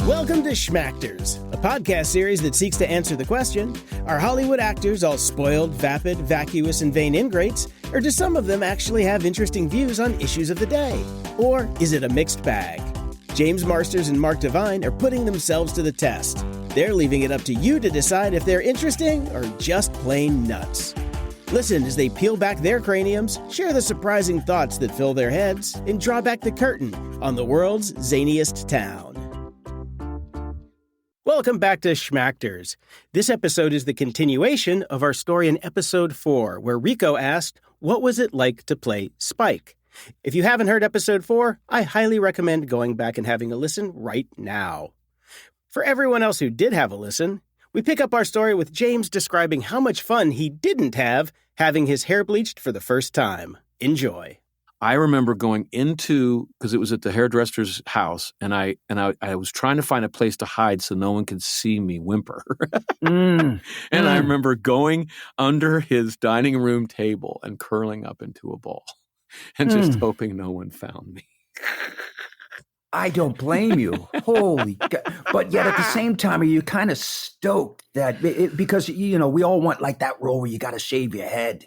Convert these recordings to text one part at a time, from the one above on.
Welcome to Schmactors, a podcast series that seeks to answer the question, are Hollywood actors all spoiled, vapid, vacuous, and vain ingrates, or do some of them actually have interesting views on issues of the day? Or is it a mixed bag? James Marsters and Mark Devine are putting themselves to the test. They're leaving it up to you to decide if they're interesting or just plain nuts. Listen as they peel back their craniums, share the surprising thoughts that fill their heads, and draw back the curtain on the world's zaniest town. Welcome back to Schmactors. This episode is the continuation of our story in episode 4, where Rico asked, what was it like to play Spike? If you haven't heard episode 4, I highly recommend going back and having a listen right now. For everyone else who did have a listen, we pick up our story with James describing how much fun he didn't have having his hair bleached for the first time. Enjoy. I remember going into, because it was at the hairdresser's house, and I was trying to find a place to hide so no one could see me whimper. And I remember going under his dining room table and curling up into a ball and just hoping no one found me. I don't blame you. Holy God. But yet at the same time, are you kind of stoked that because, you know, we all want like that role where you got to shave your head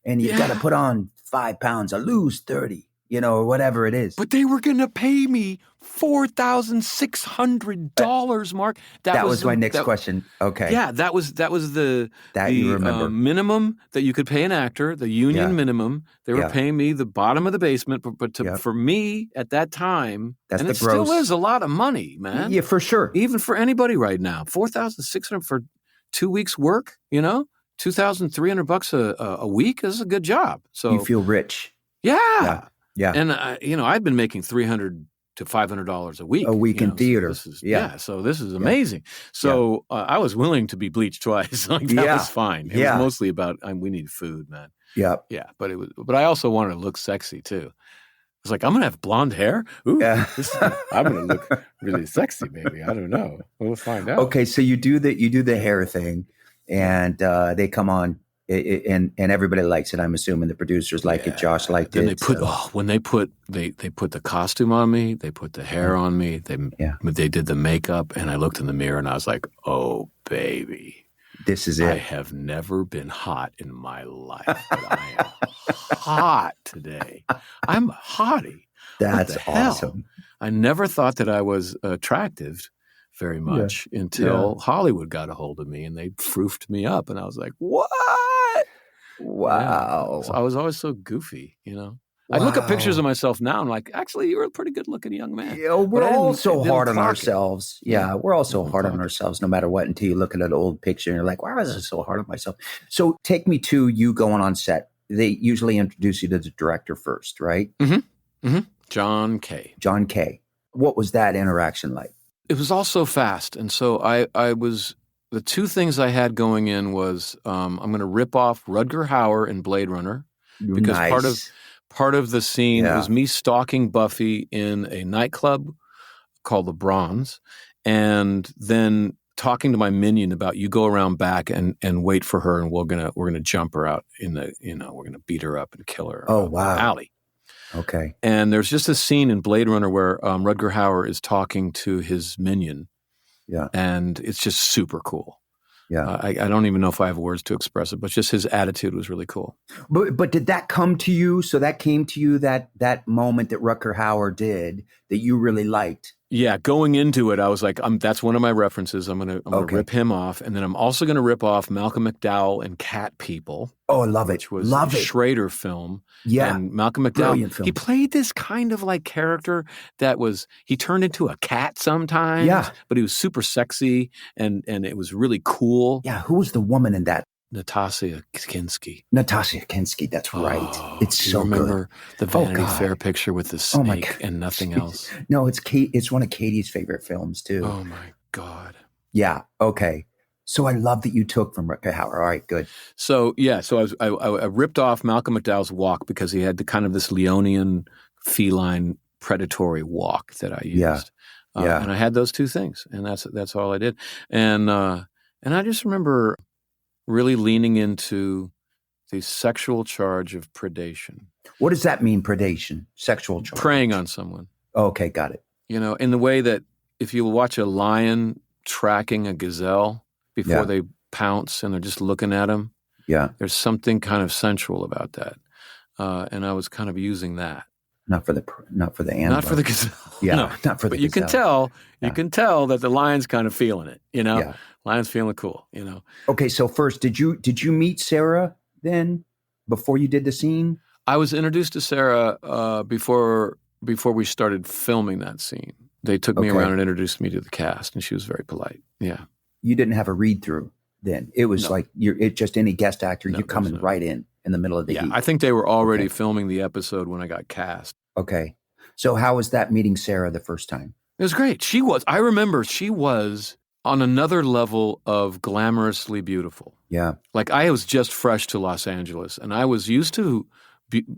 and you got to put on 5 pounds or lose 30, you know, or whatever it is. But they were going to pay me $4,600, Mark. That was my next question. Okay. Yeah, that was the you remember. Minimum that you could pay an actor, the union minimum. They were paying me the bottom of the basement, but for me at that time, that's and the it gross. still is a lot of money, man. Yeah, for sure. Even for anybody right now, $4,600 for 2 weeks work, you know, $2,300 a week is a good job. So you feel rich. Yeah. And I've been making $300 to $500 a week. In theater. So so this is amazing. So I was willing to be bleached twice. Like that was fine. It was mostly about we need food, man. Yeah. But I also wanted to look sexy too. I was like, I'm gonna have blonde hair. Ooh, I'm gonna look really sexy, maybe. I don't know. We'll find out. Okay, so you do the hair thing, and they come on. And everybody likes it. I'm assuming the producers like it. Josh liked it. They put they put the costume on me. They put the hair on me. They did the makeup, and I looked in the mirror and I was like, "Oh, baby, this is it." I have never been hot in my life, but I am hot today. I'm hottie. That's awesome. I never thought that I was attractive very much until Hollywood got a hold of me and they froofed me up, and I was like, "What? Wow!" So I was always so goofy, you know. I look at pictures of myself now, and I'm like, actually, you were a pretty good-looking young man. Yeah, we're all so hard on ourselves. Yeah, we're all so hard on ourselves, no matter what. Until you look at an old picture, and you're like, "Why was I so hard on myself?" So take me to you going on set. They usually introduce you to the director first, right? Mm-hmm. Mm-hmm. John K. What was that interaction like? It was all so fast, and so I was. The two things I had going in was I'm going to rip off Rutger Hauer in Blade Runner because part of the scene was me stalking Buffy in a nightclub called the Bronze, and then talking to my minion about you go around back and wait for her, and we're gonna jump her out in the we're gonna beat her up and kill her. Oh wow, alley. Okay. And there's just a scene in Blade Runner where Rutger Hauer is talking to his minion. Yeah. And it's just super cool. Yeah. I don't even know if I have words to express it, but just his attitude was really cool. But did that come to you? So that came to you that moment that Rutger Hauer did that you really liked? Yeah, going into it, I was like, that's one of my references. I'm gonna rip him off, and then I'm also gonna rip off Malcolm McDowell and Cat People. Oh, I love it. Which was a Schrader film. Yeah, and Malcolm McDowell. He played this kind of like character that he turned into a cat sometimes. Yeah, but he was super sexy, and it was really cool. Yeah, who was the woman in that? Natasha Kinski. That's right. Oh, it's so good. Remember the Vanity Fair picture with the snake and nothing else? No, it's one of Katie's favorite films too. Oh my God. Yeah. Okay. So I love that you took from Rutger Hauer. All right, good. So I ripped off Malcolm McDowell's walk because he had the kind of this Leonian feline predatory walk that I used. And I had those two things, and that's all I did. And I just remember really leaning into the sexual charge of predation. What does that mean, predation? Sexual charge? Preying on someone. Okay, got it. You know, in the way that if you watch a lion tracking a gazelle before they pounce and they're just looking at him, there's something kind of sensual about that. And I was kind of using that. Not for the animal. Not for the gazelle. Yeah, no. not for the But you gazelle. you can tell that the lion's kind of feeling it, you know? Yeah. Lion's feeling cool, you know? Okay, so first, did you meet Sarah then before you did the scene? I was introduced to Sarah before we started filming that scene. They took me around and introduced me to the cast, and she was very polite. Yeah. You didn't have a read-through then. It was like it's just any guest actor, you coming right in the middle of the heat. I think they were already filming the episode when I got cast. Okay. So how was that meeting Sarah the first time? It was great. I remember she was on another level of glamorously beautiful. Yeah. Like I was just fresh to Los Angeles, and I was used to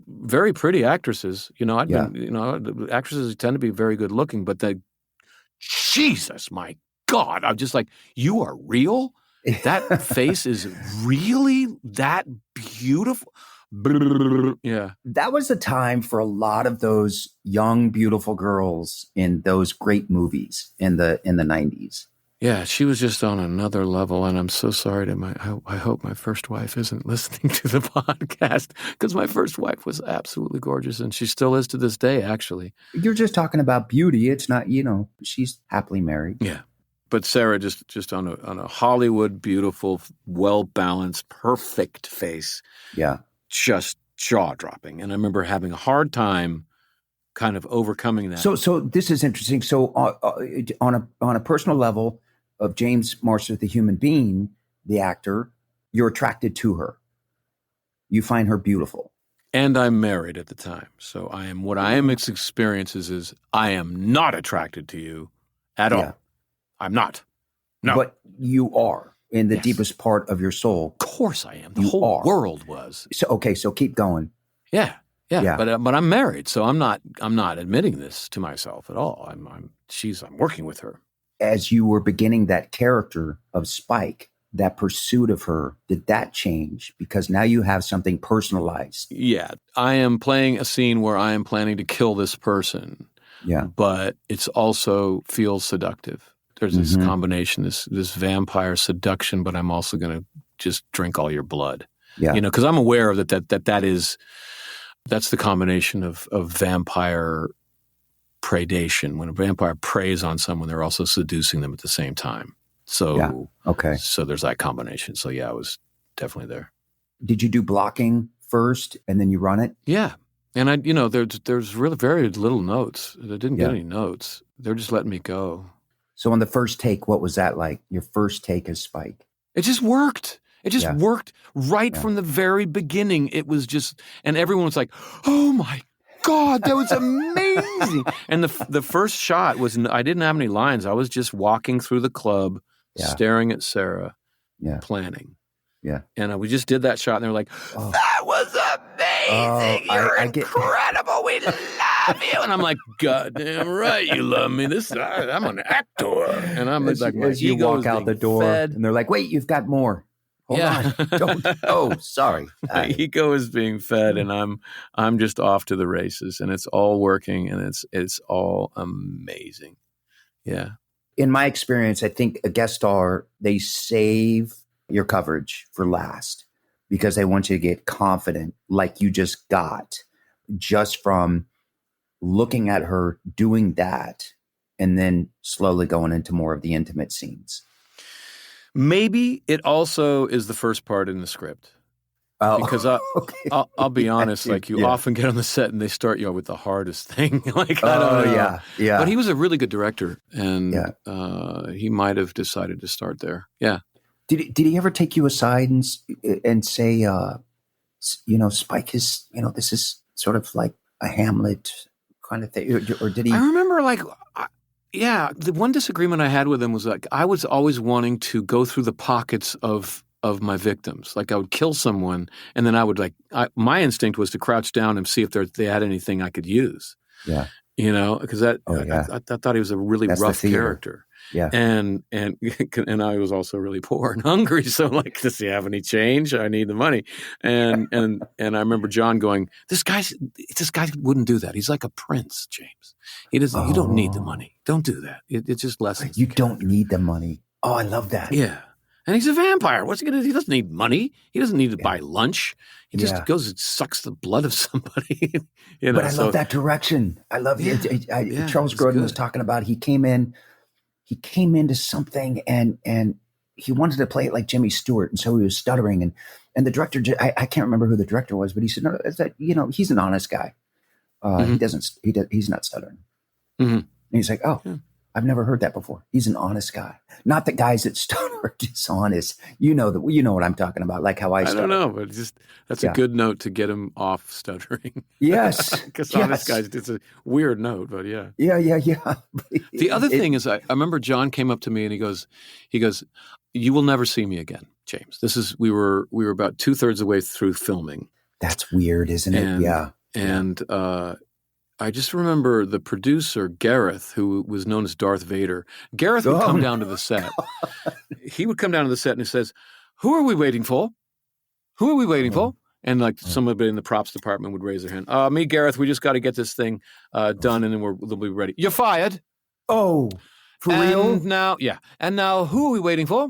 very pretty actresses. You know, the actresses tend to be very good looking, but Jesus, my God, I'm just like, you are real? That face is really that beautiful? Yeah. That was a time for a lot of those young, beautiful girls in those great movies in the 90s. Yeah, she was just on another level, and I'm so sorry I hope my first wife isn't listening to the podcast, because my first wife was absolutely gorgeous, and she still is to this day, actually. You're just talking about beauty. It's not, she's happily married. Yeah. But Sarah just on a Hollywood, beautiful, well-balanced, perfect face. Yeah. Just jaw-dropping. And I remember having a hard time kind of overcoming that. So this is interesting. So on a personal level of James Marsters, the human being, the actor, you're attracted to her. You find her beautiful. And I'm married at the time. So what I am experiences is I am not attracted to you at all. I'm not. No. But you are in the deepest part of your soul. Of course I am. The whole world was. So keep going. Yeah. But I'm married, so I'm not admitting this to myself at all. I'm working with her. As you were beginning that character of Spike, that pursuit of her, did that change? Because now you have something personalized. Yeah. I am playing a scene where I am planning to kill this person. Yeah. But it's also feels seductive. There's this combination, this vampire seduction, but I'm also going to just drink all your blood. Yeah. Because I'm aware of that's the combination of vampire predation. When a vampire preys on someone, they're also seducing them at the same time. So, so there's that combination. So I was definitely there. Did you do blocking first and then you run it? Yeah. And there's really very little notes. I didn't get any notes. They're just letting me go. So on the first take, what was that like? Your first take as Spike? It just worked. It just worked right from the very beginning. It was just, and everyone was like, "Oh my God, that was amazing!" And the first shot was, I didn't have any lines. I was just walking through the club, staring at Sarah, planning. Yeah. And we just did that shot, and they're like, "That was amazing! You're incredible. We love you." And I'm like, "God damn right, you love me. I'm an actor." And I'm like, my as you ego walk out the door, and they're like, "Wait, you've got more." Hold on. Don't. Oh, sorry. My ego is being fed, and I'm just off to the races, and it's all working, and it's all amazing. Yeah. In my experience, I think a guest star, they save your coverage for last because they want you to get confident, like you just got, just from looking at her doing that, and then slowly going into more of the intimate scenes. Maybe it also is the first part in the script. Because I'll be honest, like you often get on the set and they start you with the hardest thing. Like, I don't know. Yeah. But he was a really good director, and he might have decided to start there. Yeah. Did he ever take you aside and say, Spike is, this is sort of like a Hamlet kind of thing? Or did he? I remember the one disagreement I had with him was like, I was always wanting to go through the pockets of my victims. Like I would kill someone and then I would my instinct was to crouch down and see if they had anything I could use. Yeah. because I thought he was a really rough character. Yeah. And I was also really poor and hungry. So like, does he have any change? I need the money. And I remember John going, this guy wouldn't do that. He's like a prince, James. He doesn't, you don't need the money. Don't do that. It just lessens. You don't need the money. Oh, I love that. Yeah. And he's a vampire. What's he going to do? He doesn't need money. He doesn't need to buy lunch. He just goes and sucks the blood of somebody. But I love that direction. I love it. Charles Grodin was talking about, he came into something and he wanted to play it like Jimmy Stewart. And so he was stuttering and the director, I can't remember who the director was, but he said, no, he's an honest guy. He's not stuttering. Mm-hmm. And he's like, I've never heard that before. He's an honest guy. Not the guys that stutter are dishonest. You know what I'm talking about, like how I stutter. I don't know, but that's a good note to get him off stuttering. Yes. Because honest guys, it's a weird note, but yeah. Yeah. The other thing is I remember John came up to me and he goes, you will never see me again, James. We were about 2/3 of the way through filming. That's weird, isn't it? Yeah. And I just remember the producer, Gareth, who was known as Darth Vader. Gareth would come down to the set. He would come down to the set and he says, who are we waiting for? Who are we waiting for? And like somebody in the props department would raise their hand. Me, Gareth, we just got to get this thing done and then they'll be ready. You're fired. Oh, for real? And now who are we waiting for?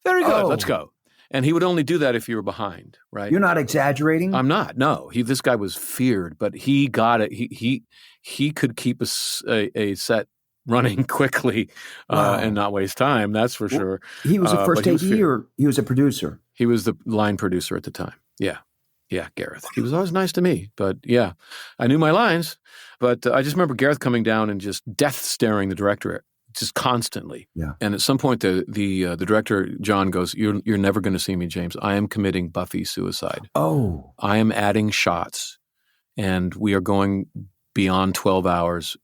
Very good. Let's go. And he would only do that if you were behind, right? You're not exaggerating? I'm not. No, this guy was feared, but he got it. He could keep a set running quickly and not waste time. That's for sure. He was a first AD or he was a producer? He was the line producer at the time. Yeah, Gareth. He was always nice to me, but yeah, I knew my lines. But I just remember Gareth coming down and just death staring the director just constantly. Yeah. And at some point, the director, John, goes, You're never going to see me, James. I am committing Buffy suicide. Oh. I am adding shots, and we are going beyond 12 hours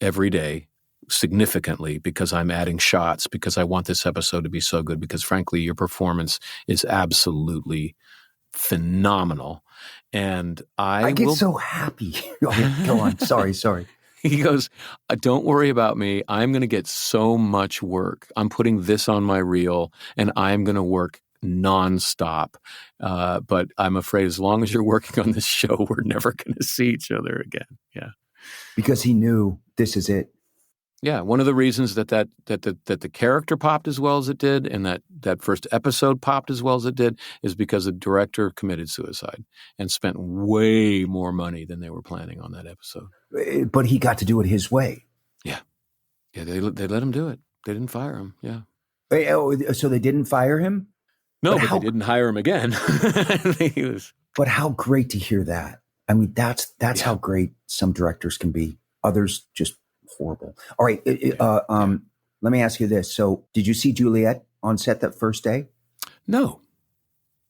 every day significantly because I'm adding shots, because I want this episode to be so good, because frankly, your performance is absolutely phenomenal. And I get so happy. Go on. Sorry. He goes, don't worry about me. I'm going to get so much work. I'm putting this on my reel, and I'm going to work nonstop. But I'm afraid as long as you're working on this show, we're never going to see each other again. Yeah. Because he knew this is it. Yeah. One of the reasons that the character popped as well as it did and that first episode popped as well as it did is because the director committed suicide and spent way more money than they were planning on that episode. But he got to do it his way. Yeah. Yeah, they let him do it. They didn't fire him. Yeah. So they didn't fire him? No, but they didn't hire him again. But how great to hear that. I mean, that's how great some directors can be. Others just horrible. All right. Let me ask you this. So did you see Juliet on set that first day? No,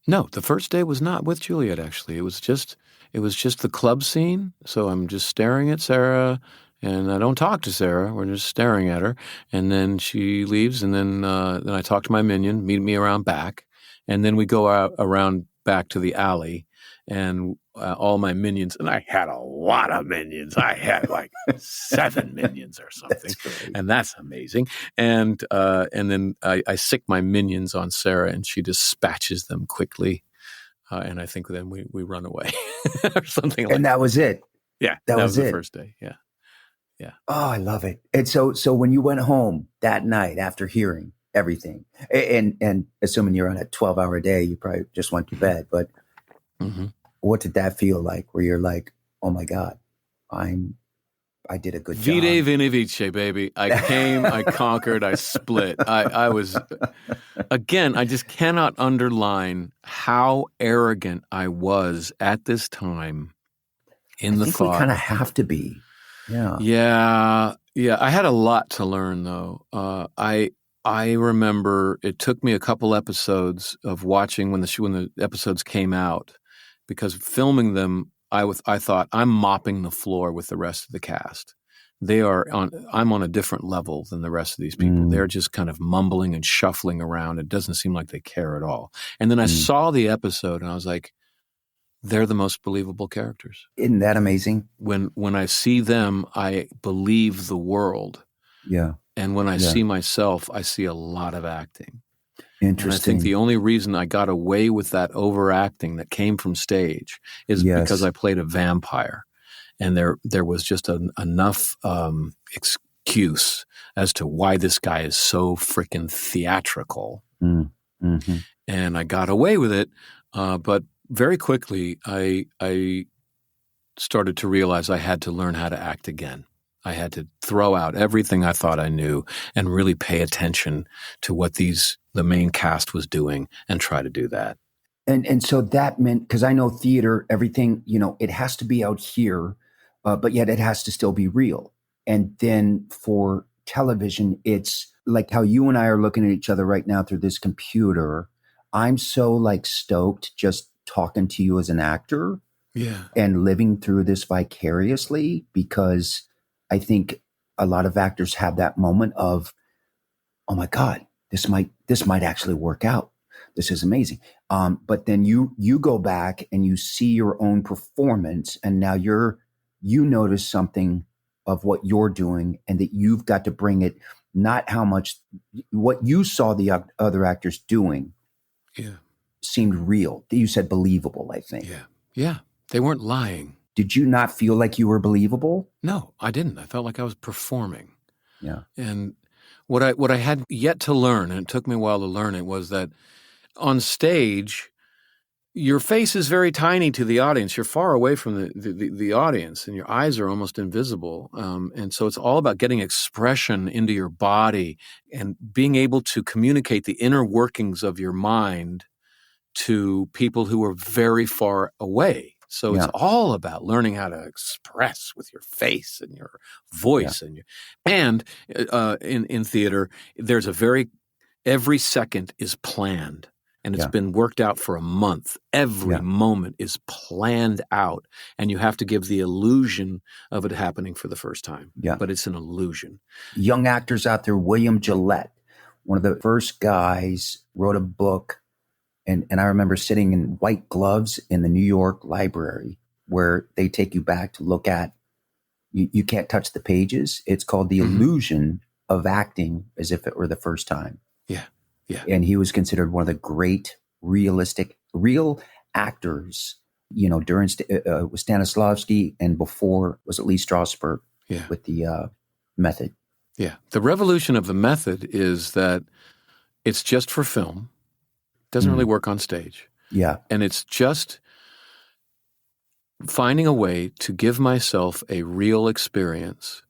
the first day was not with Juliet, actually. It was just the club scene. So I'm just staring at Sarah and I don't talk to Sarah. We're just staring at her. And then she leaves. And then I talk to my minion, meet me around back. And then we go out around back to the alley and all my minions, and I had a lot of minions. I had like 7 minions or something, and that's amazing. And then I sick my minions on Sarah, and she dispatches them quickly. And I think then we run away or something like that. And that was it. Yeah, that was the first day. Yeah. Oh, I love it. And so when you went home that night after hearing everything, and assuming you're on a 12-hour day, you probably just went to bed, but. Mm-hmm. What did that feel like? Where you're like, "Oh my God, I did a good job." Vide vini vici, baby. I came, I conquered, I split. I was, again, I just cannot underline how arrogant I was at this time. I think we kind of have to be. Yeah. Yeah. I had a lot to learn, though. I remember it took me a couple episodes of watching when the episodes came out. Because filming them, I thought I'm mopping the floor with the rest of the cast. I'm on a different level than the rest of these people. They're just kind of mumbling and shuffling around. It doesn't seem like they care at all. And then I saw the episode and I was like, they're the most believable characters. Isn't that amazing? When I see them, I believe the world. Yeah. And when I see myself, I see a lot of acting. Interesting. And I think the only reason I got away with that overacting that came from stage is because I played a vampire. And there was just enough excuse as to why this guy is so freaking theatrical. Mm-hmm. And I got away with it. But very quickly, I started to realize I had to learn how to act again. I had to throw out everything I thought I knew and really pay attention to what the main cast was doing and try to do that. And so that meant, because I know theater, everything, it has to be out here, but yet it has to still be real. And then for television, it's like how you and I are looking at each other right now through this computer. I'm so stoked just talking to you as an actor and living through this vicariously, because I think a lot of actors have that moment of, oh my God, this might actually work out. This is amazing. But then you go back and you see your own performance, and now you notice something of what you're doing, and that you've got to bring it, not how much what you saw the other actors doing seemed real. You said believable, I think. Yeah. They weren't lying. Did you not feel like you were believable? No, I didn't. I felt like I was performing. Yeah. And what I had yet to learn, and it took me a while to learn it, was that on stage, your face is very tiny to the audience. You're far away from the audience, and your eyes are almost invisible. And so it's all about getting expression into your body and being able to communicate the inner workings of your mind to people who are very far away. So it's all about learning how to express with your face and your voice in theater, there's every second is planned, and it's been worked out for a month. Every moment is planned out, and you have to give the illusion of it happening for the first time. Yeah. But it's an illusion. Young actors out there, William Gillette, one of the first guys, wrote a book. And I remember sitting in white gloves in the New York library, where they take you back to look at, you can't touch the pages. It's called The Illusion of Acting as if it were the first time. Yeah. And he was considered one of the great real actors, during with Stanislavski, and before was at Lee Strasberg with the method. Yeah. The revolution of the method is that it's just for film. Doesn't really work on stage. Yeah. And it's just finding a way to give myself a real experience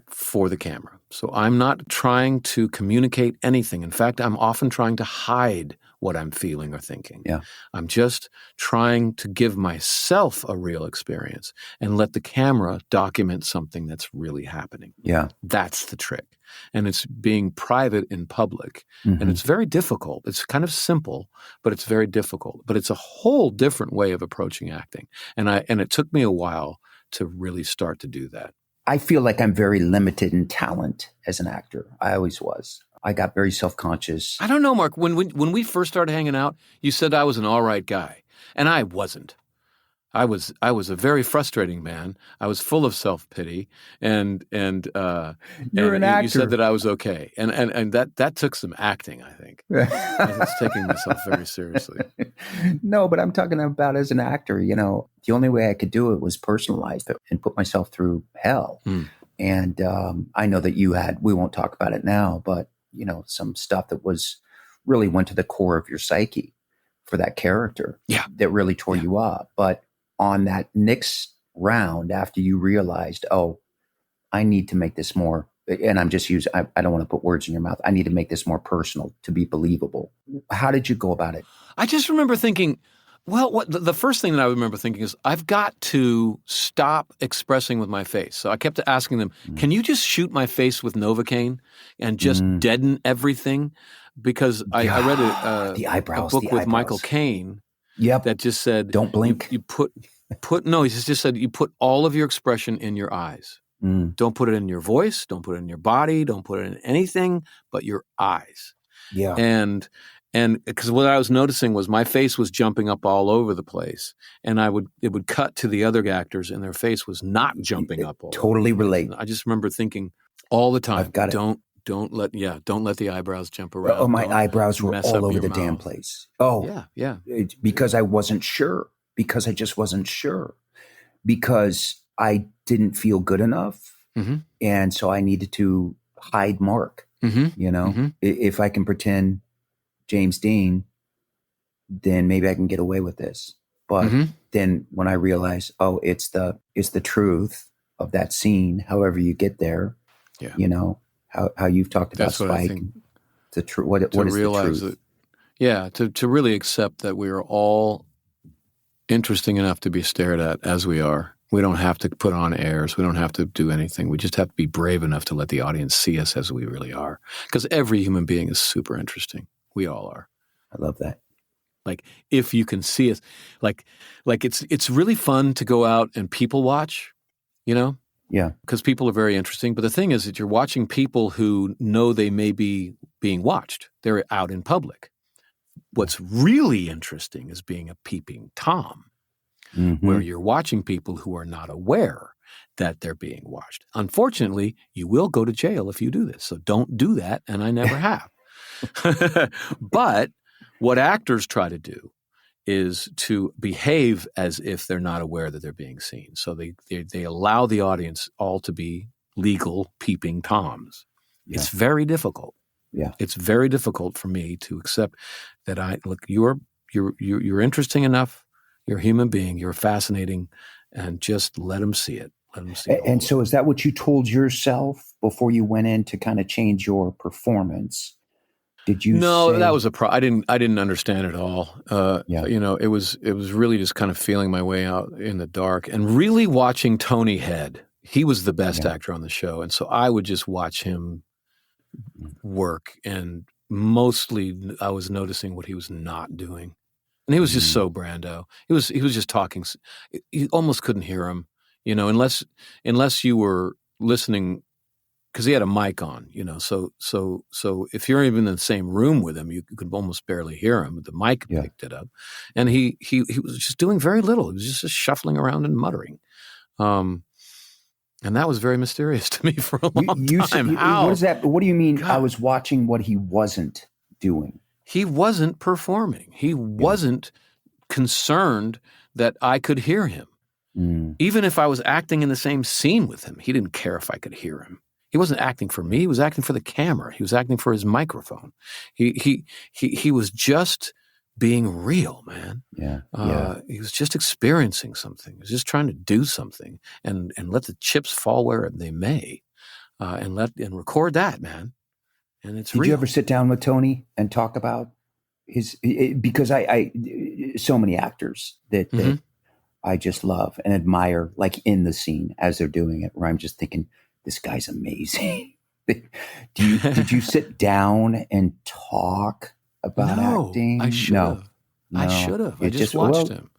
for the camera. So I'm not trying to communicate anything. In fact, I'm often trying to hide what I'm feeling or thinking. Yeah. I'm just trying to give myself a real experience and let the camera document something that's really happening. Yeah. That's the trick. And it's being private in public. And it's very difficult. It's kind of simple, but it's very difficult. But it's a whole different way of approaching acting. And it took me a while to really start to do that. I feel like I'm very limited in talent as an actor. I always was. I got very self-conscious. I don't know, Mark. When we first started hanging out, you said I was an all right guy, and I wasn't. I was a very frustrating man. I was full of self-pity, and You're an actor. You said that I was okay, and that took some acting, I think. I was taking myself very seriously. No, but I'm talking about as an actor. The only way I could do it was personalize it and put myself through hell. And I know that you had. We won't talk about it now, but some stuff that really went to the core of your psyche for that character. Yeah, that really tore you up, but. On that next round, after you realized, I need to make this more, and I'm just using, I don't want to put words in your mouth. I need to make this more personal to be believable. How did you go about it? I just remember thinking, the first thing that I remember thinking is I've got to stop expressing with my face. So I kept asking them, can you just shoot my face with Novocaine and just deaden everything? Because I read a book with Michael Caine. Yep. That just said, don't blink. You put he just said, you put all of your expression in your eyes. Don't put it in your voice. Don't put it in your body. Don't put it in anything but your eyes. Yeah. And And because what I was noticing was my face was jumping up all over the place, and it would cut to the other actors, and their face was not jumping up. Totally relate. I just remember thinking all the time, I've got don't let the eyebrows jump around. Oh, my eyebrows were all over the damn place. Oh, yeah. Because I wasn't sure. Because I just wasn't sure. Because I didn't feel good enough, and so I needed to hide Mark. If I can pretend James Dean, then maybe I can get away with this. But then when I realized, it's the truth of that scene, however you get there, how you've talked about Spike, the truth. What is the truth? To really accept that we are all interesting enough to be stared at as we are. We don't have to put on airs. We don't have to do anything. We just have to be brave enough to let the audience see us as we really are. Because every human being is super interesting. We all are. I love that. Like, if you can see us, like it's really fun to go out and people watch, Yeah. Because people are very interesting. But the thing is that you're watching people who know they may be being watched. They're out in public. What's really interesting is being a peeping Tom, where you're watching people who are not aware that they're being watched. Unfortunately, you will go to jail if you do this. So don't do that, and I never have. But what actors try to do is to behave as if they're not aware that they're being seen. So they allow the audience all to be legal peeping Toms. Yeah. It's very difficult. Yeah, it's very difficult for me to accept that you're interesting enough. You're a human being. You're fascinating, and just let them see it. Let them see it. And so, is that what you told yourself before you went in to kind of change your performance? Did you? No, that was I didn't understand it all. It was really just kind of feeling my way out in the dark and really watching Tony Head. He was the best actor on the show, and so I would just watch him work, and mostly I was noticing what he was not doing. And he was just so Brando. He was just talking. You almost couldn't hear him, unless you were listening, because he had a mic on, So if you're even in the same room with him, you could almost barely hear him. The mic picked it up, and he was just doing very little. He was just shuffling around and muttering, and that was very mysterious to me for a long time. How? What is that? What do you mean? God. I was watching what he wasn't doing. He wasn't performing. He wasn't concerned that I could hear him. Even if I was acting in the same scene with him, he didn't care if I could hear him. He wasn't acting for me. He was acting for the camera. He was acting for his microphone. He was just being real, man. He was just experiencing something. He was just trying to do something and let the chips fall where they may, and record that, man. And it's Did you ever sit down with Tony and talk about because I so many actors that I just love and admire, like in the scene as they're doing it, where I'm just thinking, this guy's amazing. Did you sit down and talk about acting? I should have. No. I should have. I just watched him.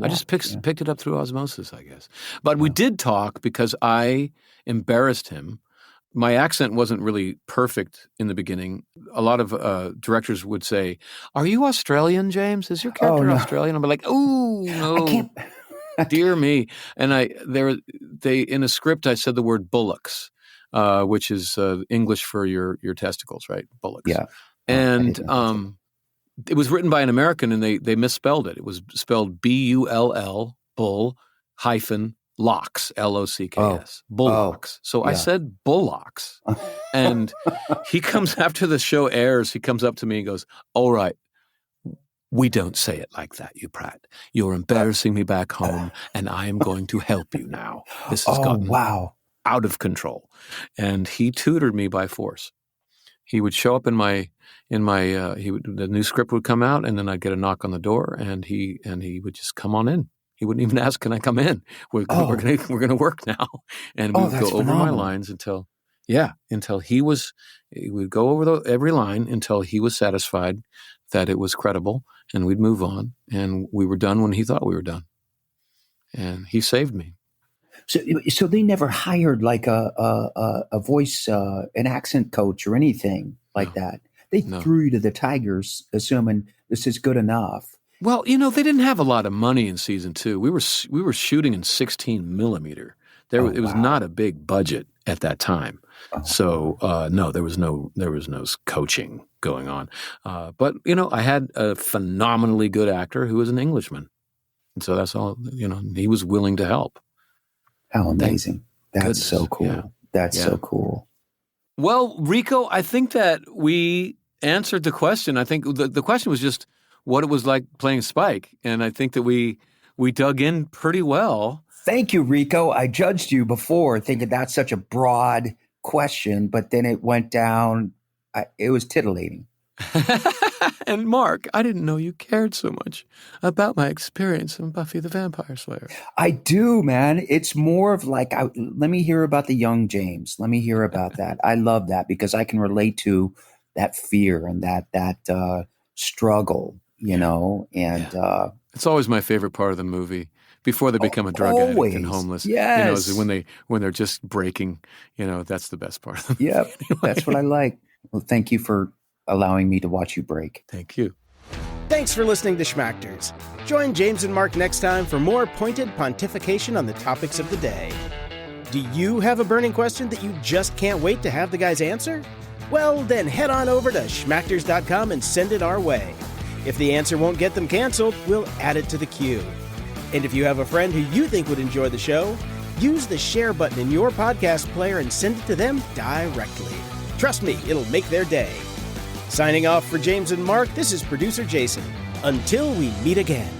I just picked it up through osmosis, I guess. But we did talk because I embarrassed him. My accent wasn't really perfect in the beginning. A lot of directors would say, "Are you Australian, James? Is your character Australian?" I'm like, "Oh no, I can't." Dear me. And in a script, I said the word bullocks, which is English for your testicles, right? Bullocks. Yeah. And it was written by an American, and they misspelled it. It was spelled B-U-L-L, bull hyphen locks, L-O-C-K-S, bullocks. So I said bullocks. And he comes after the show airs, he comes up to me and goes, "All right. We don't say it like that, you prat. You're embarrassing me back home, and I am going to help you now. This has gotten out of control." And he tutored me by force. He would show up the new script would come out, and then I'd get a knock on the door, and he would just come on in. He wouldn't even ask, "Can I come in? We're going to work now." And we would go over my lines until he would go over every line until he was satisfied that it was credible, and we'd move on, and we were done when he thought we were done. And he saved me. So they never hired like a voice, an accent coach or anything like that. They threw you to the Tigers, assuming this is good enough. Well, they didn't have a lot of money in season 2. We were shooting in 16 millimeter. It was not a big budget at that time. So no, there was no coaching going on. But I had a phenomenally good actor who was an Englishman, and so that's all. He was willing to help. How amazing! That's so cool. Yeah. That's so cool. Well, Rico, I think that we answered the question. I think the question was just what it was like playing Spike, and I think that we dug in pretty well. Thank you, Rico. I judged you before thinking that's such a broad question, but then it went down. It was titillating. And Mark, I didn't know you cared so much about my experience in Buffy the Vampire Slayer. I do, man. It's more of like, let me hear about the young James. Let me hear about that. I love that because I can relate to that fear and that struggle, and it's always my favorite part of the movie. Before they become a drug addict and homeless, yes. When they're just breaking, that's the best part of the movie. Yep, anyway. That's what I like. Well, thank you for allowing me to watch you break. Thank you. Thanks for listening to Schmactors. Join James and Mark next time for more pointed pontification on the topics of the day. Do you have a burning question that you just can't wait to have the guys answer? Well, then head on over to schmactors.com and send it our way. If the answer won't get them canceled, we'll add it to the queue. And if you have a friend who you think would enjoy the show, use the share button in your podcast player and send it to them directly. Trust me, it'll make their day. Signing off for James and Mark, this is producer Jason. Until we meet again.